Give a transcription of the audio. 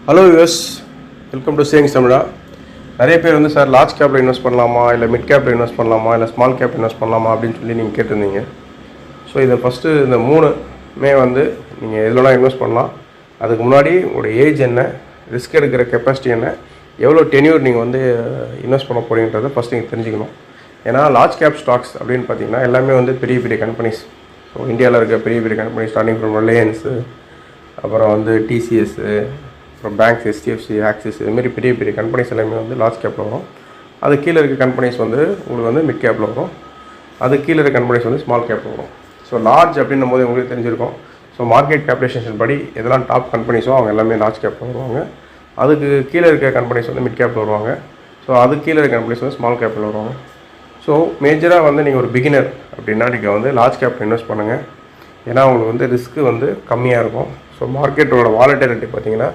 Hello US, welcome to savings தமிழா. நிறைய பேர் வந்து சார் லார்ஜ் கேப்பில் இன்வெஸ்ட் பண்ணலாமா, இல்லை மிட் கேப்பில் இன்வெஸ்ட் பண்ணலாமா, இல்லை ஸ்மால் கேப் இன்வெஸ்ட் பண்ணலாமா அப்படின்னு சொல்லி நீங்கள் கேட்டிருந்தீங்க. ஸோ இதை ஃபஸ்ட்டு இந்த மூணுமே வந்து நீங்கள் எதுலலாம் இன்வெஸ்ட் பண்ணலாம், அதுக்கு முன்னாடி உங்களோட ஏஜ் என்ன, ரிஸ்க் எடுக்கிற கெப்பாசிட்டி என்ன, எவ்வளோ டென்யூர் நீங்கள் வந்து இன்வெஸ்ட் பண்ண போகிறீன்றதை ஃபஸ்ட் நீங்கள் தெரிஞ்சுக்கணும். ஏன்னா லார்ஜ் கேப் ஸ்டாக்ஸ் அப்படின்னு பார்த்தீங்கன்னா எல்லாமே வந்து பெரிய பெரிய கம்பெனிஸ். ஸோ இந்தியாவில் இருக்க பெரிய பெரிய கம்பெனி ஸ்டார்டிங் ஃப்ரம் ரிலையன்ஸு, அப்புறம் வந்து டிசிஎஸ்ஸு, அப்புறம் பேங்க்ஸ், HDFC, ஆக்சிஸ், இதுமாரி பெரிய பெரிய கம்பெனிஸ் எல்லாமே வந்து லார்ஜ் கேப்பில் வரும். அது கீழே இருக்க கம்பெனிஸ் வந்து உங்களுக்கு வந்து மிட் கேப்பில் வரும். அது கீழே இருக்க கம்பெனிஸ் வந்து ஸ்மால் கேப்பில் வரும். ஸோ லார்ஜ் அப்படின்னும் போது உங்களுக்கு தெரிஞ்சிருக்கும். ஸோ மார்க்கெட் கேபிடலைசேஷன் படி எதெல்லாம் டாப் கம்பெனிஸோ அவங்க எல்லாமே லார்ஜ் கேப்பில் வருவாங்க. அதுக்கு கீழே இருக்க கம்பெனிஸ் வந்து மிட் கேப்பில் வருவாங்க. ஸோ அது கீழே இருக்க கம்பெனிஸ் வந்து ஸ்மால் கேப்பில் வருவாங்க. ஸோ மேஜராக வந்து நீங்கள் ஒரு பிகினர் அப்படின்னா நீங்கள் வந்து லார்ஜ் கேப்பில் இன்வெஸ்ட் பண்ணுங்கள். ஏன்னா உங்களுக்கு வந்து ரிஸ்க்கு வந்து கம்மியாக இருக்கும். ஸோ மார்க்கெட்டோட வாலட்டிலிட்டி பார்த்தீங்கன்னா